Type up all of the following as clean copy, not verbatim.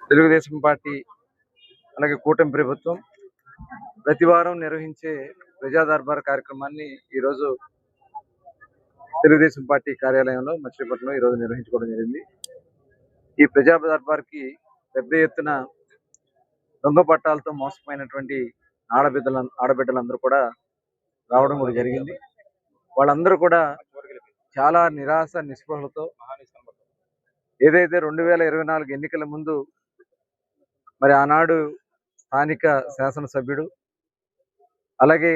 Telugu Desam party అలాగే కూటమి ప్రభుత్వం ప్రతి వారం నిర్వహించే ప్రజా దర్బార్ కార్యక్రమాన్ని ఈరోజు తెలుగుదేశం పార్టీ కార్యాలయంలో మచిలీపట్నంలో ఈరోజు నిర్వహించుకోవడం జరిగింది. ఈ ప్రజా దర్బార్కి పెద్ద ఎత్తున దొంగ పట్టాలతో మోసపోయినటువంటి ఆడబిడ్డలందరూ కూడా రావడం కూడా జరిగింది. వాళ్ళందరూ కూడా చాలా నిరాశ నిస్పృహలతో ఏదైతే 2024 ఎన్నికల ముందు మరి ఆనాడు స్థానిక శాసనసభ్యుడు అలాగే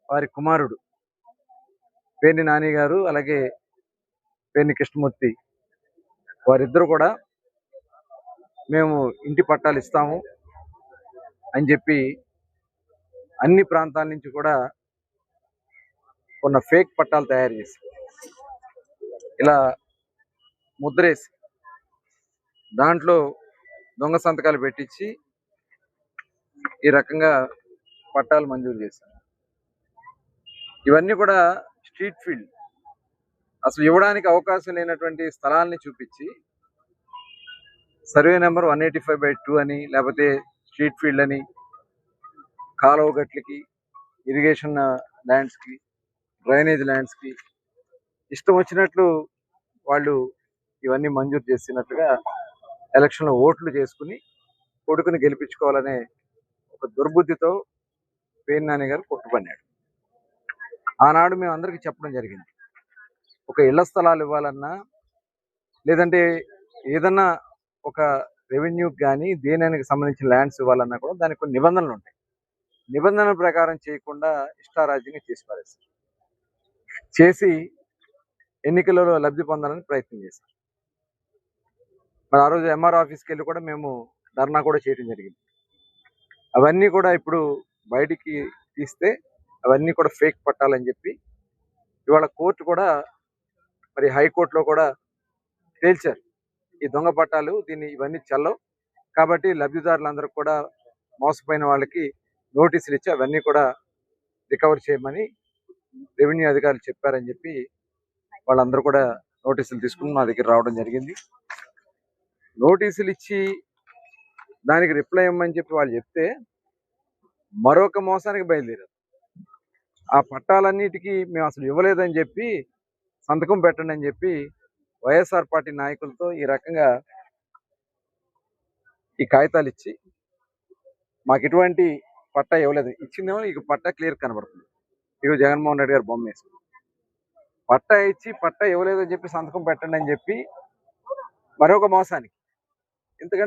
వారి కుమారుడు పేర్ని నాని గారు అలాగే పేర్ని కృష్ణమూర్తి వారిద్దరు కూడా మేము ఇంటి పట్టాలు ఇస్తాము అని చెప్పి అన్ని ప్రాంతాల నుంచి కూడా కొన్న ఫేక్ పట్టాలు తయారు చేసి ఇలా ముద్రేసి దాంట్లో దొంగ సంతకాలు పెట్టించి ఈ రకంగా పట్టాలు మంజూరు చేశారు. ఇవన్నీ కూడా స్ట్రీట్ ఫీల్డ్, అసలు ఇవ్వడానికి అవకాశం లేనటువంటి స్థలాల్ని చూపించి సర్వే నెంబర్ 185/2 అని లేకపోతే స్ట్రీట్ ఫీల్డ్ అని కాలువ గట్లకి ఇరిగేషన్ ల్యాండ్స్కి డ్రైనేజ్ ల్యాండ్స్కి ఇష్టం వచ్చినట్లు వాళ్ళు ఇవన్నీ మంజూరు చేసినట్లుగా ఎలక్షన్లో ఓట్లు చేసుకుని కొడుకుని గెలిపించుకోవాలనే ఒక దుర్బుద్ధితో పేర్ని నాని గారు కొట్టుపన్నాడు. ఆనాడు మేము అందరికీ చెప్పడం జరిగింది, ఒక ఇళ్ల స్థలాలు ఇవ్వాలన్నా లేదంటే ఏదన్నా ఒక రెవెన్యూకి కానీ దేనికి సంబంధించిన ల్యాండ్స్ ఇవ్వాలన్నా కూడా దానికి కొన్ని నిబంధనలు ఉంటాయి. నిబంధనల ప్రకారం చేయకుండా ఇష్టారాజ్యంగా చేసి పారేస్తారు. చేసి ఎన్నికలలో లబ్ధి పొందాలని ప్రయత్నం చేశారు. మరి ఆ రోజు ఎంఆర్ ఆఫీస్కి వెళ్ళి కూడా మేము ధర్నా కూడా చేయడం జరిగింది. అవన్నీ కూడా ఇప్పుడు బయటికి తీస్తే అవన్నీ కూడా ఫేక్ పట్టాలని చెప్పి ఇవాళ కోర్టు కూడా మరి హైకోర్టులో కూడా తేల్చారు, ఈ దొంగ పట్టాలు ఇవన్నీ చెల్లవు కాబట్టి లబ్ధిదారులందరూ కూడా మోసపోయిన వాళ్ళకి నోటీసులు ఇచ్చి అవన్నీ కూడా రికవర్ చేయమని రెవెన్యూ అధికారులు చెప్పారని చెప్పి వాళ్ళందరూ కూడా నోటీసులు తీసుకుని మా దగ్గర రావడం జరిగింది. నోటీసులు ఇచ్చి దానికి రిప్లై ఇవ్వమని చెప్పి వాళ్ళు చెప్తే మరొక మోసానికి బయలుదేరారు. ఆ పట్టాలన్నిటికీ మేము అసలు ఇవ్వలేదని చెప్పి సంతకం పెట్టండి అని చెప్పి వైఎస్ఆర్ పార్టీ నాయకులతో ఈ రకంగా ఈ కాగితాలు ఇచ్చి మాకు ఎటువంటి పట్టా ఇవ్వలేదు, ఇచ్చిందేమో ఇక పట్టా క్లియర్ కనబడుతుంది, ఇక జగన్మోహన్ రెడ్డి గారు బొమ్మ వేసి పట్టా ఇచ్చి పట్టా ఇవ్వలేదని చెప్పి సంతకం పెట్టండి అని చెప్పి మరొక మోసానికి, ఎందుకంటే